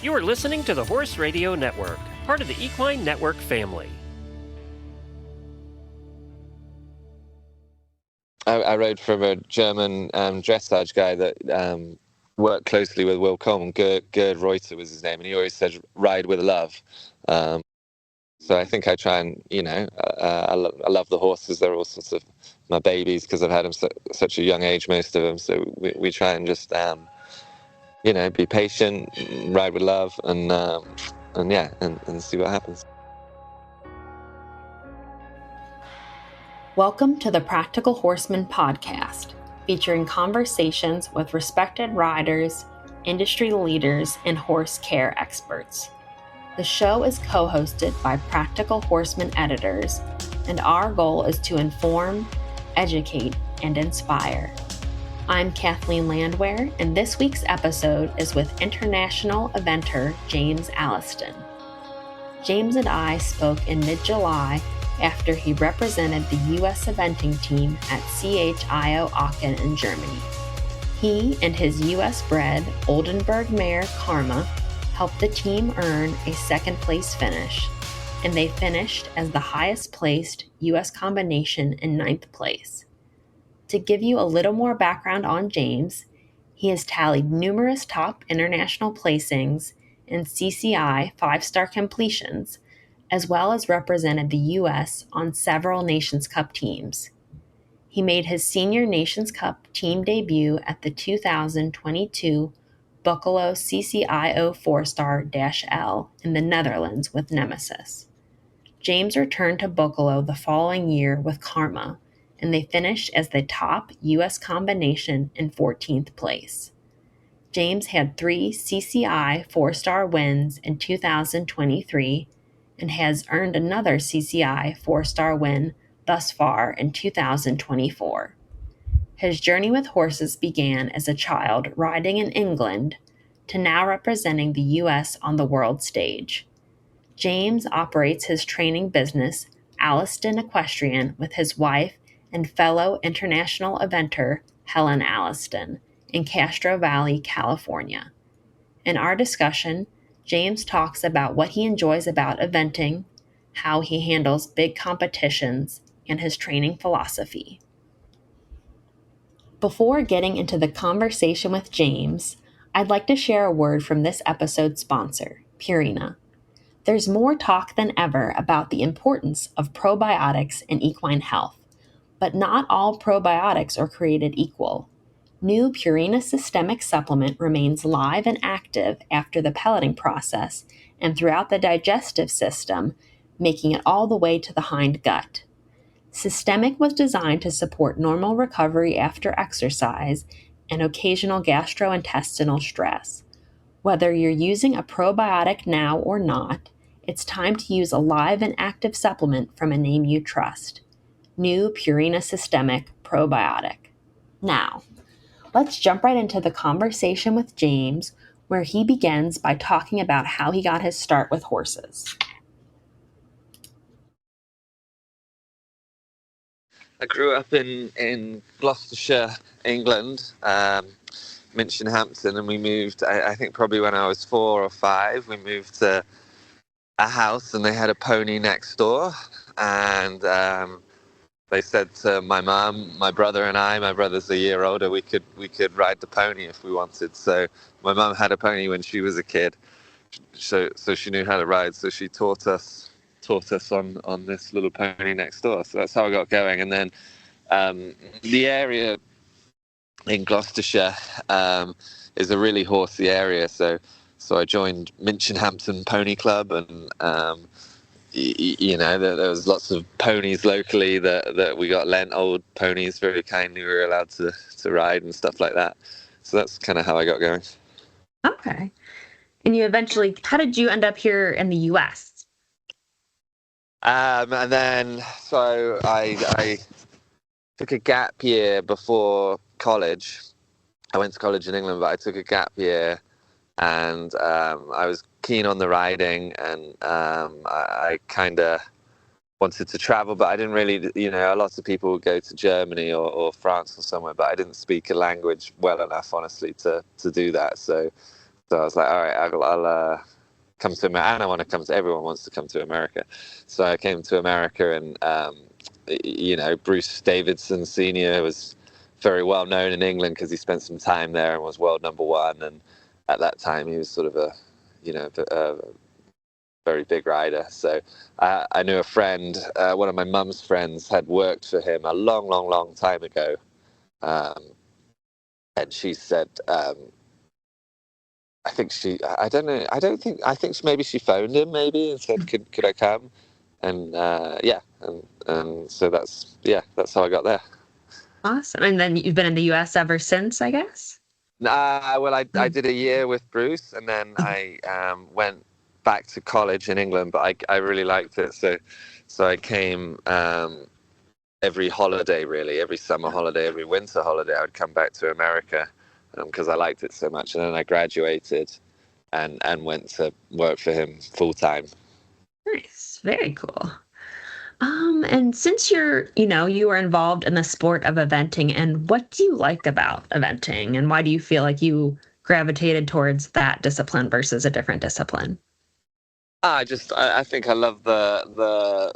You are listening to the Horse Radio Network, part of the Equine Network family. I rode from a German dressage guy that worked closely with Will Coleman. Gerd Reuter was his name, and he always said, ride with love. So I think I try and, I love the horses. They're all sorts of my babies because I've had them such a young age, most of them. So we try and just, be patient, ride with love, and see what happens. Welcome to the Practical Horseman podcast, featuring conversations with respected riders, industry leaders, and horse care experts. The show is co-hosted by Practical Horseman editors, and our goal is to inform, educate, and inspire. I'm Kathleen Landwehr, and this week's episode is with international eventer James Alliston. James and I spoke in mid-July after he represented the U.S. eventing team at CHIO Aachen in Germany. He and his U.S. bred Oldenburg mare Karma helped the team earn a second-place finish, and they finished as the highest-placed U.S. combination in 9th place. To give you a little more background on James, he has tallied numerous top international placings and CCI 5-star completions, as well as represented the U.S. on several Nations Cup teams. He made his senior Nations Cup team debut at the 2022 Boekelo CCIO4 L in the Netherlands with Nemesis. James returned to Boekelo the following year with Karma, and they finished as the top U.S. combination in 14th place. James had 3 CCI 4-star wins in 2023 and has earned another CCI 4-star win thus far in 2024. His journey with horses began as a child riding in England to now representing the U.S. on the world stage. James operates his training business, Alliston Equestrian, with his wife and fellow international eventer, Helen Alliston, in Castro Valley, California. In our discussion, James talks about what he enjoys about eventing, how he handles big competitions, and his training philosophy. Before getting into the conversation with James, I'd like to share a word from this episode's sponsor, Purina. There's more talk than ever about the importance of probiotics in equine health, but not all probiotics are created equal. New Purina Systemic Supplement remains live and active after the pelleting process and throughout the digestive system, making it all the way to the hind gut. Systemic was designed to support normal recovery after exercise and occasional gastrointestinal stress. Whether you're using a probiotic now or not, it's time to use a live and active supplement from a name you trust. New Purina Systemic Probiotic. Now, let's jump right into the conversation with James, where he begins by talking about how he got his start with horses. I grew up in Gloucestershire, England, Minchinhampton, and we moved, I think probably when I was 4 or 5, we moved to a house and they had a pony next door, and they said to my mum, my brother and I, my brother's a year older, we could ride the pony if we wanted. So my mum had a pony when she was a kid, so she knew how to ride, so she taught us on this little pony next door. So that's how I got going. And then the area in Gloucestershire is a really horsey area, so I joined Minchinhampton Pony Club, and there was lots of ponies locally that we got lent, old ponies very kindly we were allowed to ride and stuff like that. So that's kind of how I got going. Okay. And you eventually, how did you end up here in the U.S.? And then, so I took a gap year before college. I went to college in England, but I took a gap year, and I was keen on the riding, and I kind of wanted to travel, but I didn't really, a lot of people would go to Germany or France or somewhere, but I didn't speak a language well enough, honestly, to do that. So So I was like, all right, I'll come to America, and I want to come to. Everyone wants to come to America, so I came to America, and Bruce Davidson Sr. was very well known in England because he spent some time there and was world #1. And at that time, he was sort of a very big rider. So I knew a friend, one of my mum's friends, had worked for him a long, long, long time ago, and she said, I think maybe she phoned him maybe and said, could I come? And and so that's how I got there. Awesome. And then you've been in the U.S. ever since, I guess? Well, I did a year with Bruce, and then I went back to college in England, but I really liked it. So I came every holiday, really, every summer holiday, every winter holiday, I would come back to America because I liked it so much. And then I graduated and went to work for him full time. Nice. Very cool. And since you were involved in the sport of eventing, and what do you like about eventing, and why do you feel like you gravitated towards that discipline versus a different discipline? I think I love the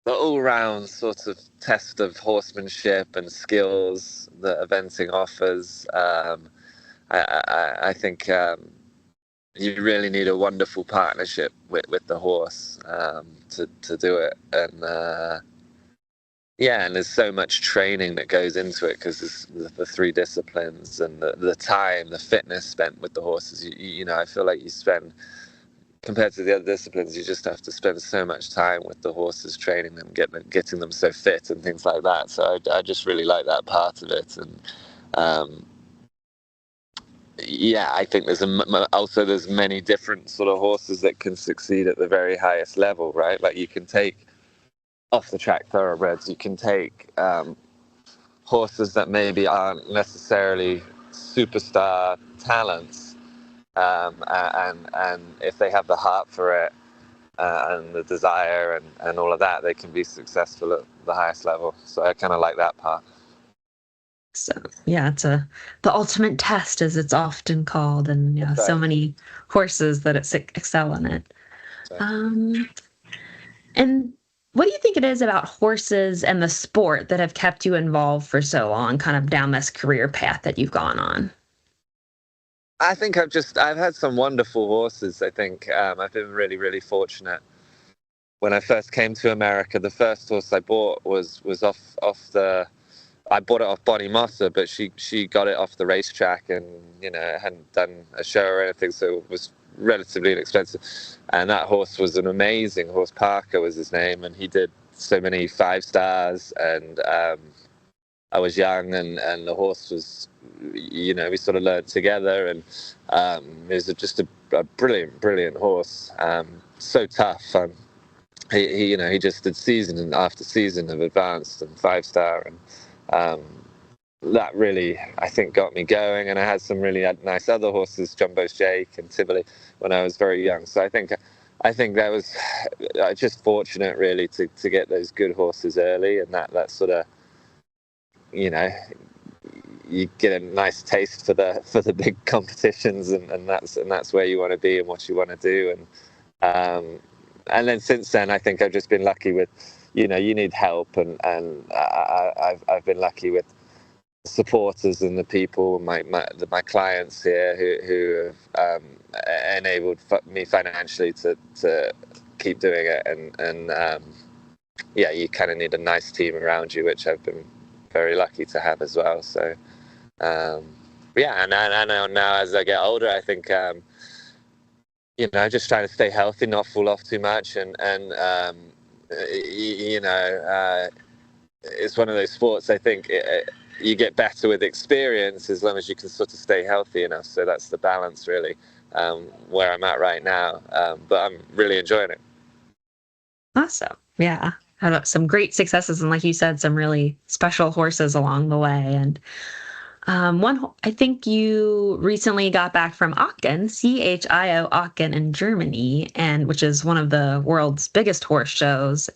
all-round sort of test of horsemanship and skills that eventing offers. I think you really need a wonderful partnership with the horse to do it, and and there's so much training that goes into it because there's the 3 disciplines and the time, the fitness spent with the horses. I feel like you spend, compared to the other disciplines, you just have to spend so much time with the horses, training them, getting them so fit and things like that. So I just really like that part of it. And I think there's many different sort of horses that can succeed at the very highest level, right? Like you can take off the track thoroughbreds, you can take horses that maybe aren't necessarily superstar talents, and if they have the heart for it and the desire and all of that, they can be successful at the highest level. So I kind of like that part. So yeah, it's the ultimate test, as it's often called, and Right. So many horses that excel in it. Right. And what do you think it is about horses and the sport that have kept you involved for so long, kind of down this career path that you've gone on? I think I've had some wonderful horses. I think I've been really, really fortunate. When I first came to America, the first horse I bought was I bought it off Bonnie Mosser, but she got it off the racetrack, and hadn't done a show or anything, so it was relatively inexpensive. And that horse was an amazing horse. Parker was his name, and he did so many 5 stars. And I was young, and the horse was, we sort of learned together, and it was just a brilliant horse. So tough. He just did season after season of advanced and 5-star, and that really, I think, got me going. And I had some really nice other horses, Jumbo's Jake and Tivoli, when I was very young. So I think that was just fortunate, really, to get those good horses early, and that sort of, you get a nice taste for the big competitions, and that's where you want to be and what you want to do. And then since then, I think I've just been lucky with, you need help, and I've been lucky with supporters and the people, my clients here who have enabled me financially to keep doing it, and you kind of need a nice team around you, which I've been very lucky to have as well. So and I know now, as I get older, I think just trying to stay healthy, not fall off too much, and it's one of those sports, I think you get better with experience as long as you can sort of stay healthy enough. So that's the balance, really, where I'm at right now. But I'm really enjoying it. Awesome. Yeah. Had some great successes, and like you said, some really special horses along the way. And I think you recently got back from Aachen, CHIO Aachen in Germany, which is one of the world's biggest horse shows.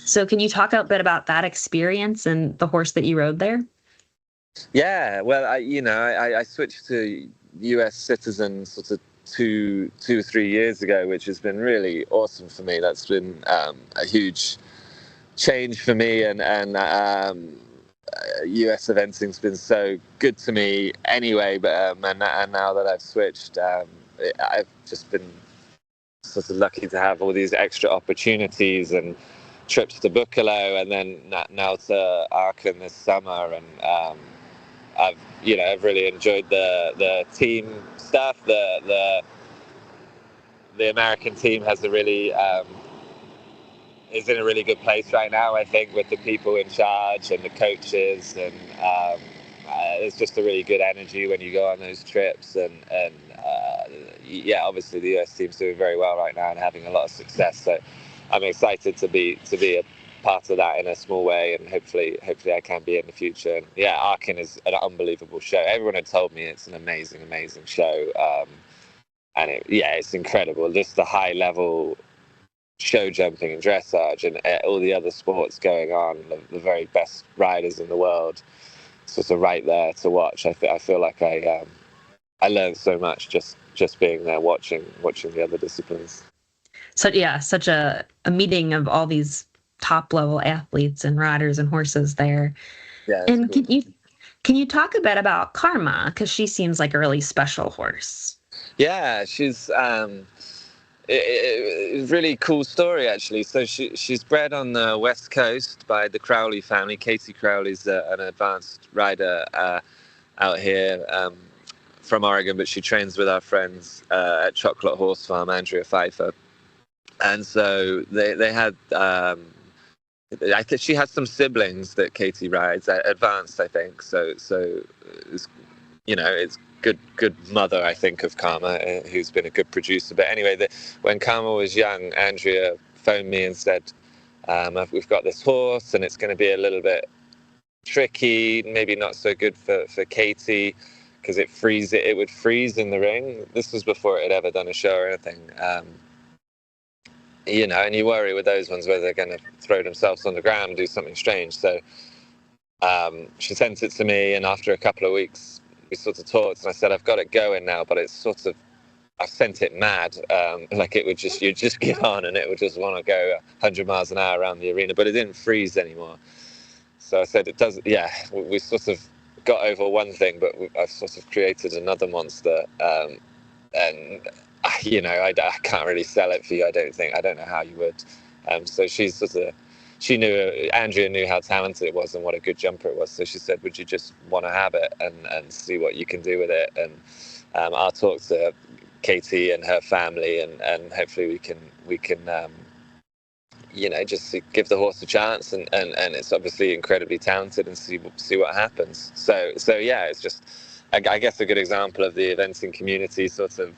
So can you talk a bit about that experience and the horse that you rode there? Yeah, well, I switched to U.S. citizen sort of two or 3 years ago, which has been really awesome for me. That's been a huge change for me, and US eventing's been so good to me anyway. But and now that I've switched, I've just been sort of lucky to have all these extra opportunities and trips to Boekelo, and then now to Aachen this summer. And I've really enjoyed the team stuff. The American team has a really is in a really good place right now, I think, with the people in charge and the coaches, and it's just a really good energy when you go on those trips. And obviously the US team's doing very well right now and having a lot of success. So I'm excited to be a part of that in a small way, and hopefully I can be in the future. And Aachen is an unbelievable show. Everyone had told me it's an amazing show, and it's incredible. Just the high level show jumping and dressage and all the other sports going on, the very best riders in the world sort of right there to watch. I feel like I learned so much just being there watching the other disciplines. So such a meeting of all these top level athletes and riders and horses there. Yeah, and cool. Can you talk a bit about Karma, because she seems like a really special horse? Yeah, she's it's a really cool story, actually. So she's bred on the West Coast by the Crowley family. Katie Crowley's an advanced rider out here from Oregon, but she trains with our friends at Chocolate Horse Farm, Andrea Pfeiffer. And so they had, I think she has some siblings that Katie rides, advanced, I think. So it's, it's good mother, I think, of Karma, who's been a good producer. But anyway, when Karma was young, Andrea phoned me and said, we've got this horse and it's going to be a little bit tricky, maybe not so good for Katie, because it would freeze in the ring. This was before it had ever done a show or anything. And you worry with those ones whether they're going to throw themselves on the ground and do something strange. So she sent it to me, and after a couple of weeks, we sort of talked, and I said, I've got it going now, but it's sort of, I've sent it mad. Like you'd just get on and it would just want to go 100 miles an hour around the arena, but it didn't freeze anymore. So I said, it does, we sort of got over one thing, but I've sort of created another monster. And I can't really sell it for you, I don't think. I don't know how you would. So she's sort of, Andrea knew how talented it was and what a good jumper it was. So she said, would you just want to have it and see what you can do with it? And I'll talk to Katie and her family, and hopefully we can just give the horse a chance. And it's obviously incredibly talented, and see what happens. So it's just, I guess, a good example of the eventing community, sort of,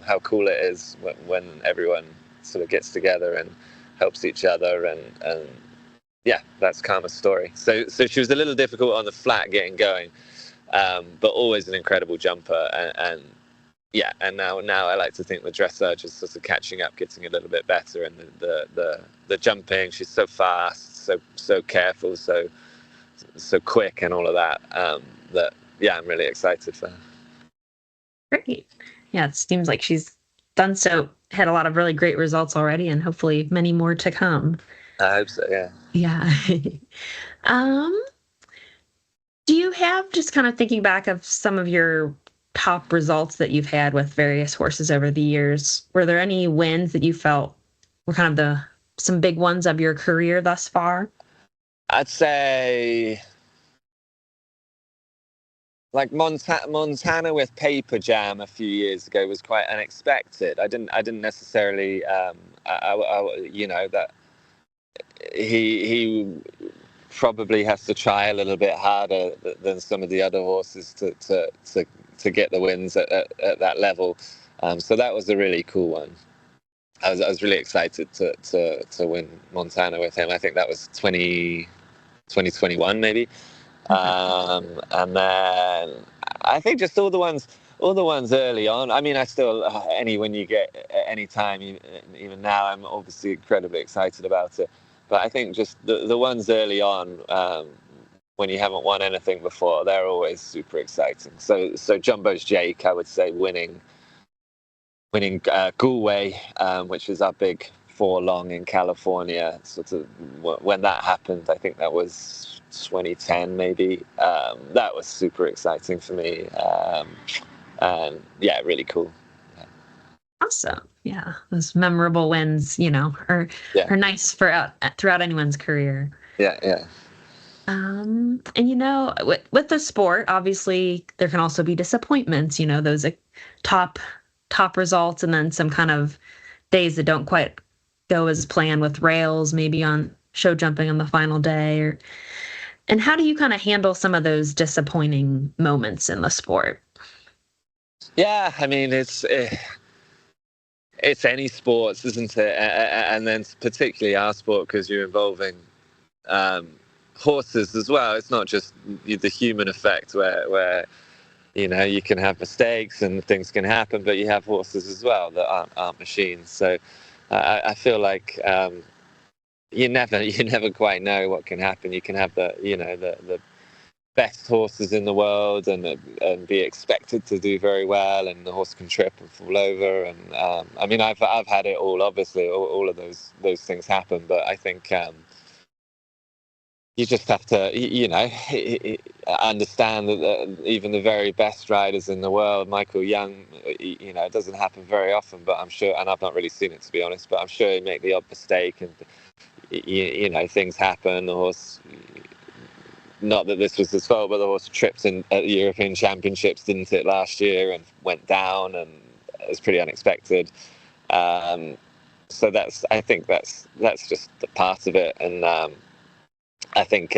how cool it is when everyone sort of gets together and helps each other, and that's Karma's story. So she was a little difficult on the flat getting going, but always an incredible jumper, and now I like to think the dressage is sort of catching up, getting a little bit better, and the jumping, she's so fast, so careful, so quick, and all of that. I'm really excited for her. Great. Yeah, it seems like she's had a lot of really great results already, and hopefully many more to come. I hope so, yeah. Yeah. Do you have, just kind of thinking back of some of your top results that you've had with various horses over the years, were there any wins that you felt were kind of some big ones of your career thus far? I'd say like Montana with Paper Jam a few years ago was quite unexpected. I didn't necessarily that he probably has to try a little bit harder than some of the other horses to get the wins at that level. So that was a really cool one. I was really excited to win Montana with him. I think that was 2021 maybe. And then I think just all the ones early on. I mean, I still when you get any time, even now, I'm obviously incredibly excited about it. But I think just the ones early on when you haven't won anything before, they're always super exciting. So Jumbo's Jake, I would say, winning Galway, which was our big 4 long in California. Sort of when that happened, I think that was 2010 maybe. That was super exciting for me, and yeah, really cool. Awesome. Yeah, those memorable wins, are nice for throughout anyone's career. Yeah. And with the sport, obviously there can also be disappointments. Those top results, and then some kind of days that don't quite go as planned with rails, maybe on show jumping on the final day. And how do you kind of handle some of those disappointing moments in the sport? Yeah, I mean, it's any sports, isn't it? And then particularly our sport, because you're involving horses as well. It's not just the human effect where you can have mistakes and things can happen, but you have horses as well that aren't machines. So I feel like you never quite know what can happen. You can have the best horses in the world and be expected to do very well, and the horse can trip and fall over. And I mean, I've had it all. Obviously, all of those things happen. But I think you just have to, understand that even the very best riders in the world, Michael Young, it doesn't happen very often, but I'm sure, and I've not really seen it, to be honest, but I'm sure he make the odd mistake, and things happen. The horse, not that this was his fault, but the horse tripped at the European Championships, didn't it, last year, and went down, and it was pretty unexpected. So I think that's just the part of it, and I think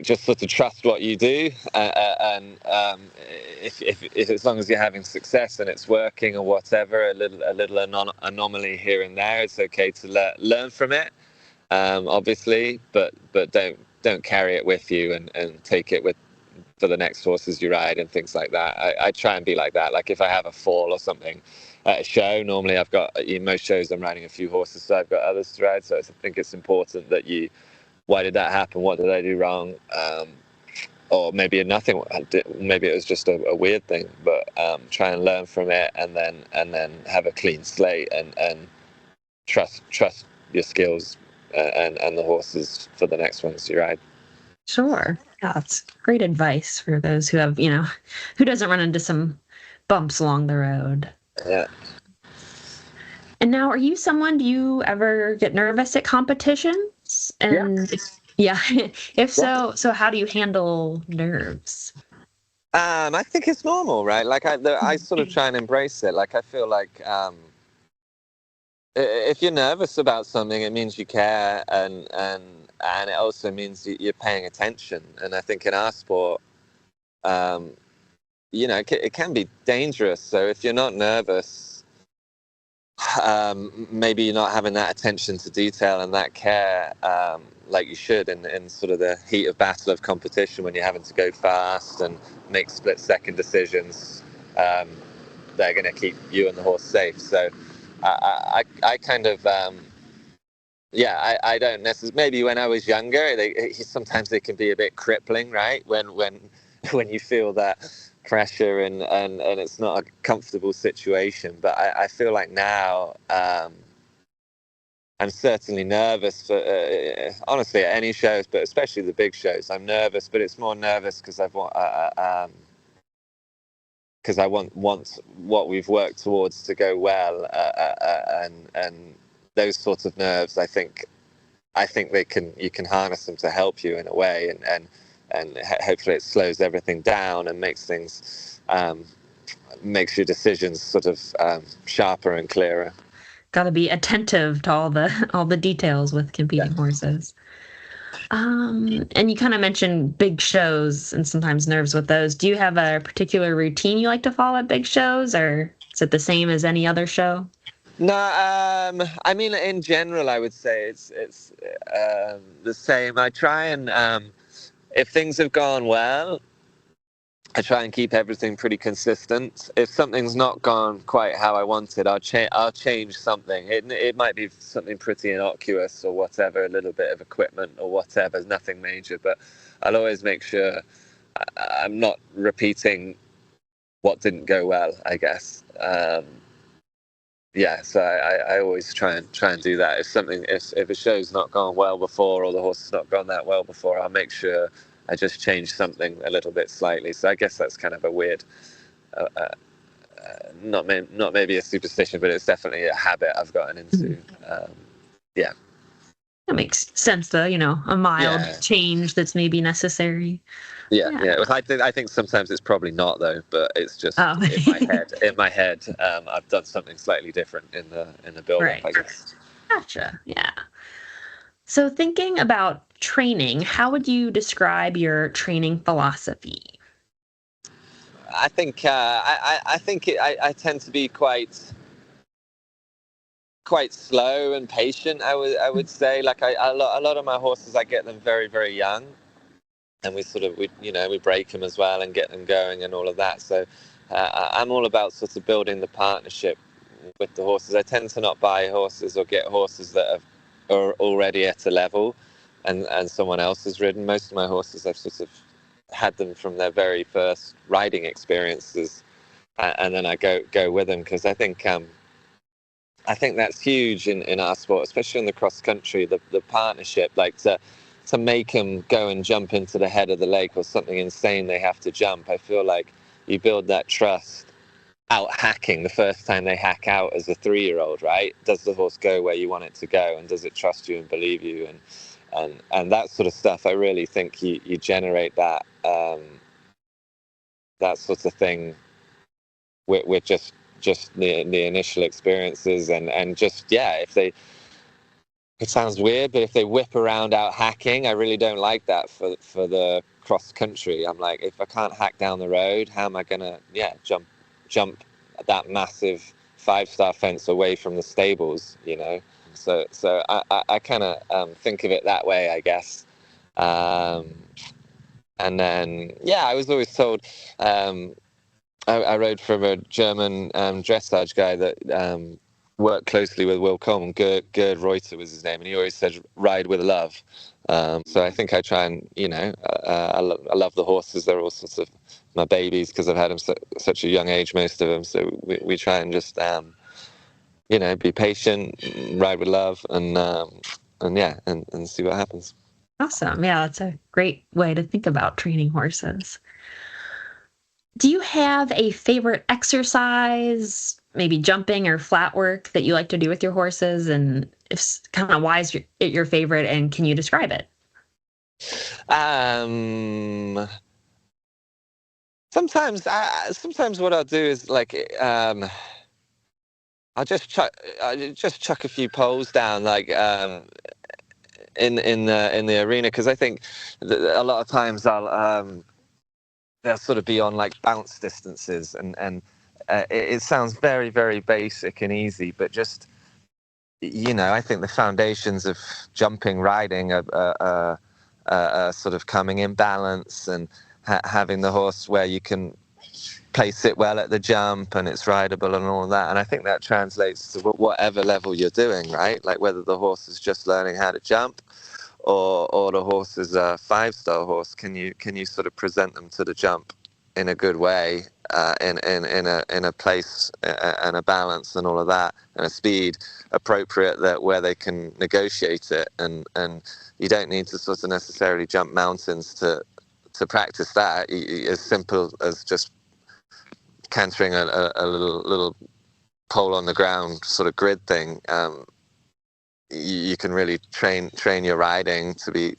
just sort of trust what you do, and if as long as you're having success and it's working or whatever, a little anomaly here and there, it's okay to learn from it, obviously, but don't carry it with you, and take it for the next horses you ride and things like that. I try and be like that. Like if I have a fall or something at a show, normally I've got, in most shows I'm riding a few horses, so I've got others to ride. So I think it's important that why did that happen? What did I do wrong? Or maybe nothing. Maybe it was just a weird thing. But try and learn from it, and then have a clean slate, and trust your skills and the horses for the next ones you ride. Sure. Yeah, that's great advice for those who have, who doesn't run into some bumps along the road. Yeah. And now, do you ever get nervous at competitions? And yeah. If so, how do you handle nerves? I think it's normal, right? Like I sort of try and embrace it. Like I feel like if you're nervous about something, it means you care, and it also means you're paying attention. And I think in our sport, it can be dangerous. So if you're not nervous, maybe you're not having that attention to detail and that care like you should in sort of the heat of battle of competition, when you're having to go fast and make split-second decisions. They're going to keep you and the horse safe. So I kind of I don't necessarily. Maybe when I was younger, sometimes they can be a bit crippling, right? When you feel that pressure and it's not a comfortable situation. But I feel like now I'm certainly nervous for honestly at any shows, but especially the big shows. I'm nervous, but it's more nervous because I want what we've worked towards to go well, and those sorts of nerves. I think you can harness them to help you in a way, and hopefully it slows everything down and makes your decisions sort of sharper and clearer. Got to be attentive to all the details with competing horses. And you kind of mentioned big shows and sometimes nerves with those. Do you have a particular routine you like to follow at big shows, or is it the same as any other show? No, I mean, in general, I would say it's the same. I try and if things have gone well, I try and keep everything pretty consistent. If something's not gone quite how I wanted, I'll change something. It might be something pretty innocuous or whatever, a little bit of equipment or whatever, nothing major. But I'll always make sure I'm not repeating what didn't go well, I guess. So I always try and do that. If a show's not gone well before, or the horse has not gone that well before, I'll make sure I just change something a little bit slightly. So I guess that's kind of a weird, not maybe a superstition, but it's definitely a habit I've gotten into. Yeah. That makes sense, though. A mild change that's maybe necessary. Yeah. I think sometimes it's probably not, though, but it's just in my head. I've done something slightly different in the build-up, right. I guess. Gotcha. Yeah. So thinking about training, how would you describe your training philosophy? I think I tend to be quite slow and patient. I would say, like a lot of my horses, I get them very, very young, and we break them as well and get them going and all of that. So I'm all about sort of building the partnership with the horses. I tend to not buy horses or get horses that are already at a level and someone else has ridden. Most of my horses, I've sort of had them from their very first riding experiences, and then I go with them, because I think that's huge in our sport, especially in the cross country, the partnership, like to make them go and jump into the head of the lake or something insane they have to jump. I feel like you build that trust out hacking the first time they hack out as a 3-year-old, right? Does the horse go where you want it to go, and does it trust you and believe you, and that sort of stuff? I really think you generate that sort of thing with just the initial experiences, and just it sounds weird, but if they whip around out hacking, I really don't like that for the cross country. I'm like, if I can't hack down the road, how am I gonna jump that massive 5-star fence away from the stables, So I kind of think of it that way, I guess. And then I was always told, I rode from a German dressage guy that worked closely with Will Coleman. Gerd Reuter was his name, and he always said, "Ride with love." So I think I try and, I love the horses. They're all sorts of my babies, because I've had them such a young age, most of them. So we try and just, be patient, ride with love, and see what happens. Awesome. Yeah, that's a great way to think about training horses. Do you have a favorite exercise, maybe jumping or flat work, that you like to do with your horses? And if kind of, why is it your favorite, and can you describe it? Sometimes what I'll do is I'll just chuck a few poles down, like in the arena, because I think that a lot of times they'll sort of be on like bounce distances, and it sounds very, very basic and easy, but just I think the foundations of jumping riding are sort of coming in balance, and having the horse where you can place it well at the jump and it's rideable and all of that. And I think that translates to whatever level you're doing, right? Like whether the horse is just learning how to jump, or the horse is a 5-star horse. Can you sort of present them to the jump in a good way, in a place and a balance and all of that, and a speed appropriate where they can negotiate it, and you don't need to sort of necessarily jump mountains to practice that. As simple as just cantering a little pole on the ground sort of grid thing, you can really train your riding to be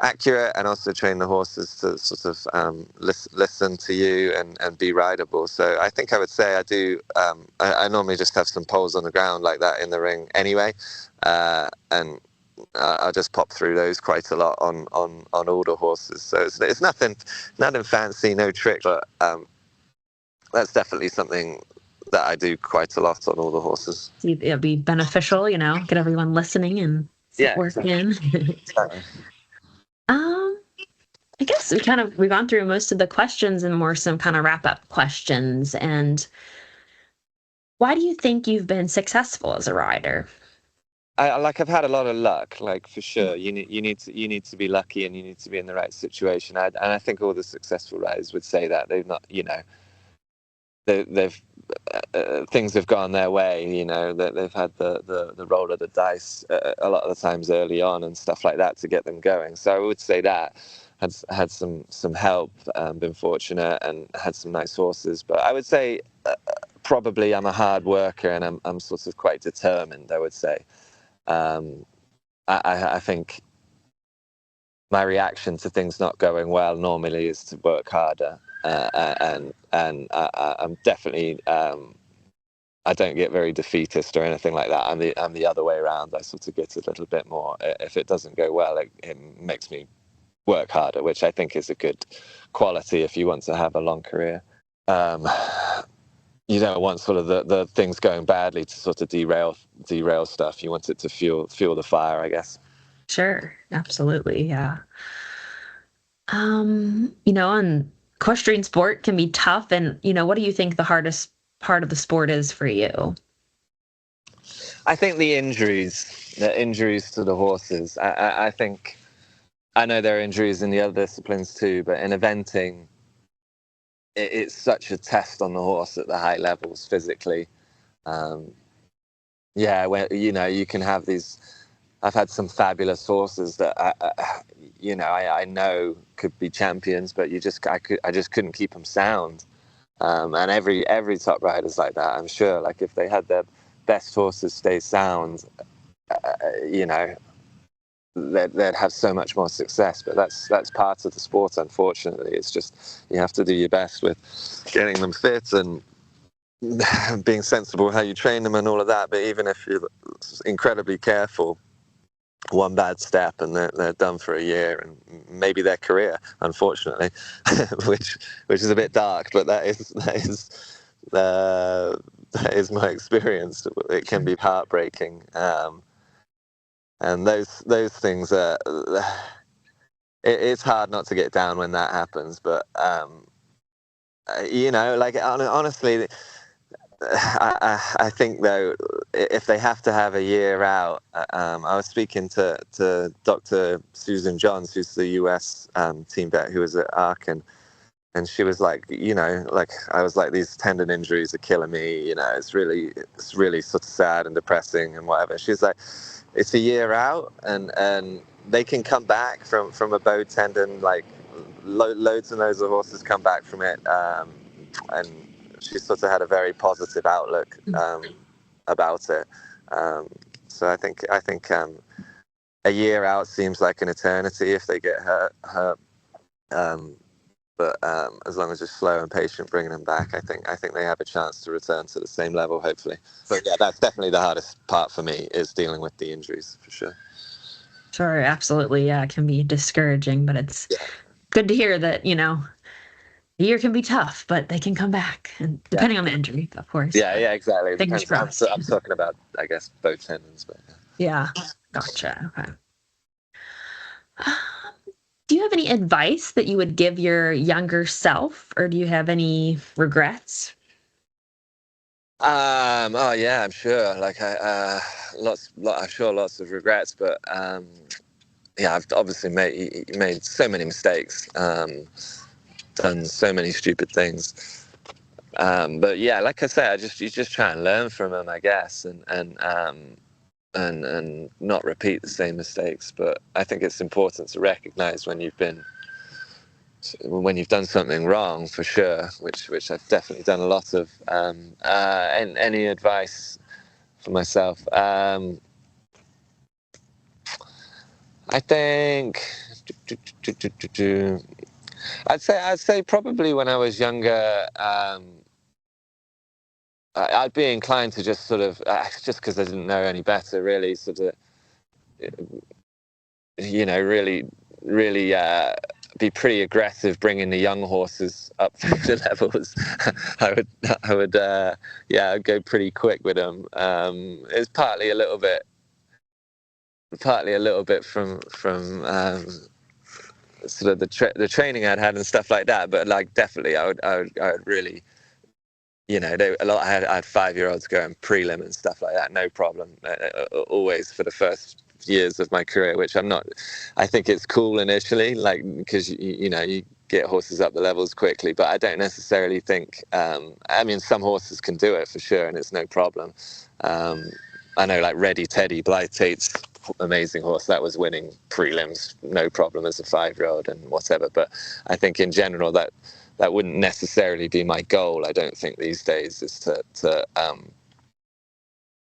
accurate, and also train the horses to sort of listen to you and be rideable. So I think I would say I do. I normally just have some poles on the ground like that in the ring anyway, and I just pop through those quite a lot on older horses. So it's nothing fancy, no trick, but that's definitely something that I do quite a lot on all the horses. It'd be beneficial, get everyone listening and work in. Exactly. I guess we've gone through most of the questions and more some kind of wrap up questions. And why do you think you've been successful as a rider? I've had a lot of luck, like for sure. You need to be lucky, and you need to be in the right situation. And I think all the successful riders would say that they've not, they've things have gone their way. That they've had the roll of the dice a lot of the times early on and stuff like that to get them going. So I would say that had some help, been fortunate, and had some nice horses. But I would say probably I'm a hard worker, and I'm sort of quite determined, I would say. I think my reaction to things not going well normally is to work harder, and I'm definitely I don't get very defeatist or anything like that. I'm the other way around. I sort of get a little bit more. If it doesn't go well, it makes me work harder, which I think is a good quality if you want to have a long career. You don't want sort of the things going badly to sort of derail stuff. You want it to fuel the fire, I guess. Sure, absolutely, yeah. And equestrian sport can be tough. And what do you think the hardest part of the sport is for you? I think the injuries to the horses. I think I know there are injuries in the other disciplines too, but in eventing, it's such a test on the horse at the high levels physically. Where you can have these. I've had some fabulous horses that I know could be champions, but I just couldn't keep them sound. And every top rider's like that, I'm sure. Like if they had their best horses stay sound, they'd have so much more success. But that's part of the sport, unfortunately. It's just you have to do your best with getting them fit and being sensible how you train them and all of that. But even if you're incredibly careful, one bad step and they're done for a year and maybe their career, unfortunately, which is a bit dark, but that is my experience. It can be heartbreaking. And those things are, it's hard not to get down when that happens. But honestly, I think though, if they have to have a year out, I was speaking to Dr. Susan Johns, who's the US team vet who was at Aachen, and she was like, I was like, these tendon injuries are killing me. It's really sort of sad and depressing and whatever. She's like, it's a year out, and they can come back from a bowed tendon. Like loads and loads of horses come back from it, and she sort of had a very positive outlook about it. So I think a year out seems like an eternity if they get hurt. But as long as you're slow and patient bringing them back, I think they have a chance to return to the same level, hopefully. But yeah, that's definitely the hardest part for me, is dealing with the injuries, for sure. Sure, absolutely. Yeah, it can be discouraging, but it's good to hear that, a year can be tough, but they can come back, and depending on the injury, of course. Yeah, exactly. Fingers crossed. I'm talking about, I guess, both tendons, but yeah. Gotcha. Okay. Do you have any advice that you would give your younger self, or do you have any regrets? Oh yeah, I'm sure. Like I'm sure lots of regrets, but I've obviously made so many mistakes, done so many stupid things. But yeah, like I say, you just try and learn from them, I guess, and not repeat the same mistakes. But I think it's important to recognize when you've done something wrong, for sure, which I've definitely done a lot of. And any advice for myself? I think I'd say probably when I was younger, I'd be inclined to just sort of, just because I didn't know any better, really sort of, really be pretty aggressive bringing the young horses up through the levels. I'd go pretty quick with them. It's partly a little bit from sort of the training I'd had and stuff like that. But like definitely, I would really, you know, I had 5-year-olds going prelim and stuff like that, no problem. Always for the first years of my career, which I think it's cool initially, like, because you know, you get horses up the levels quickly, but I don't necessarily think, I mean, some horses can do it for sure, and it's no problem. I know like Ready Teddy, Blythe Tate's amazing horse, that was winning prelims, no problem as a 5-year-old and whatever. But I think in general that wouldn't necessarily be my goal. I don't think these days is to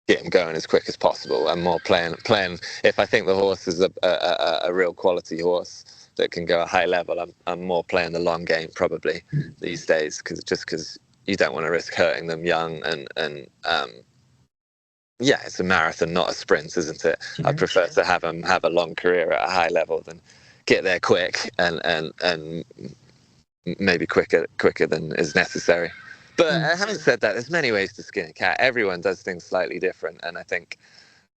get him going as quick as possible. I'm more playing. If I think the horse is a real quality horse that can go a high level, I'm more playing the long game probably these days, because you don't want to risk hurting them young, and yeah, it's a marathon, not a sprint, isn't it? Sure. I prefer to have them have a long career at a high level than get there quick and maybe quicker than is necessary. But having said that, there's many ways to skin a cat. Everyone does things slightly different, and I think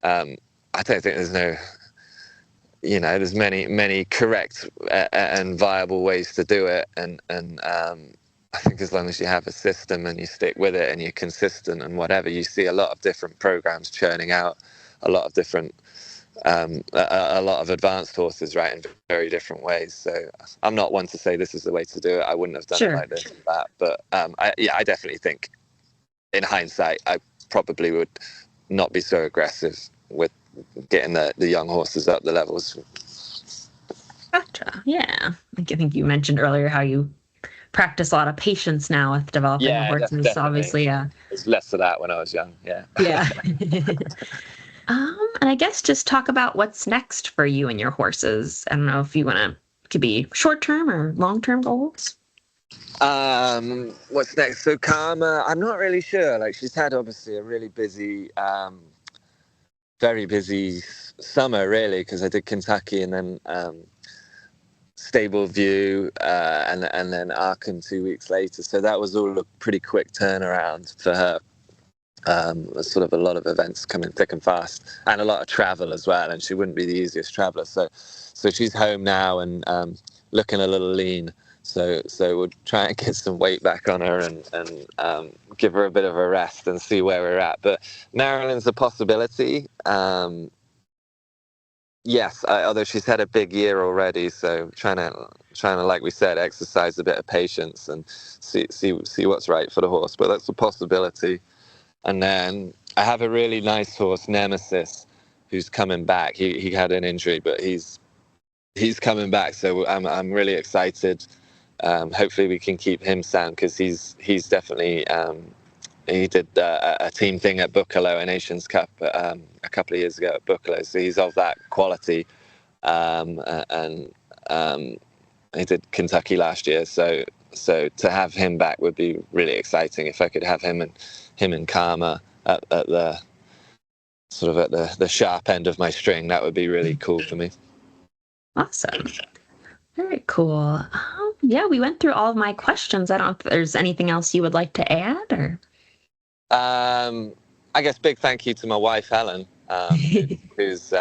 I don't think there's there's many correct and viable ways to do it, and I think as long as you have a system and you stick with it and you're consistent and whatever, you see a lot of different programs churning out a lot of different a lot of advanced horses, right, in very different ways. So I'm not one to say this is the way to do it. I wouldn't have done it like this or that. But I definitely think in hindsight, I probably would not be so aggressive with getting the young horses up the levels. Gotcha. Yeah. I think you mentioned earlier how you practice a lot of patience now with developing the horses. Definitely. Obviously, there's less of that when I was young. Yeah. Yeah. And I guess just talk about what's next for you and your horses. I don't know if you want to, could be short-term or long-term goals. What's next? So Karma, I'm not really sure. Like, she's had obviously a really busy, very busy summer, really, because I did Kentucky and then Stable View and then Aachen 2 weeks later. So that was all a pretty quick turnaround for her. Sort of a lot of events coming thick and fast, and a lot of travel as well, and she wouldn't be the easiest traveler. So she's home now and looking a little lean. So we'll try and get some weight back on her and give her a bit of a rest and see where we're at. But Maryland's a possibility. Yes, although she's had a big year already, so trying to, like we said, exercise a bit of patience and see what's right for the horse. But that's a possibility. And then I have a really nice horse, Nemesis, who's coming back. He had an injury, but he's coming back. So I'm really excited. Hopefully we can keep him sound, because he's definitely he did a team thing at Boekelo Nations Cup a couple of years ago at Boekelo. So he's of that quality, and he did Kentucky last year. So to have him back would be really exciting. If I could have him and Karma at the sort of at the sharp end of my string, that would be really cool for me. Awesome. Very cool. Yeah, we went through all of my questions. I don't know if there's anything else you would like to add, or. I guess big thank you to my wife Helen, who's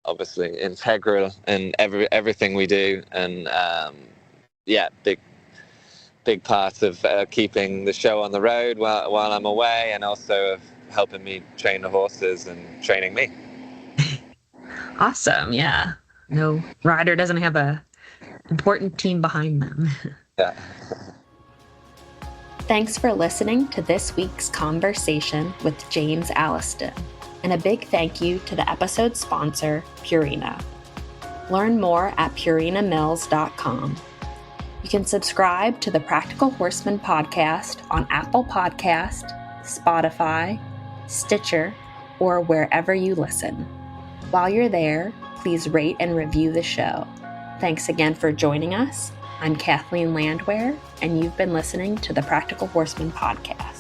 obviously integral in everything we do, and big part of keeping the show on the road while I'm away, and also of helping me train the horses and training me. Awesome. Yeah. No rider doesn't have a important team behind them. Yeah. Thanks for listening to this week's conversation with James Alliston, and a big thank you to the episode sponsor, Purina. Learn more at purinamills.com. You can subscribe to the Practical Horseman podcast on Apple Podcast, Spotify, Stitcher, or wherever you listen. While you're there, please rate and review the show. Thanks again for joining us. I'm Kathleen Landwehr, and you've been listening to the Practical Horseman podcast.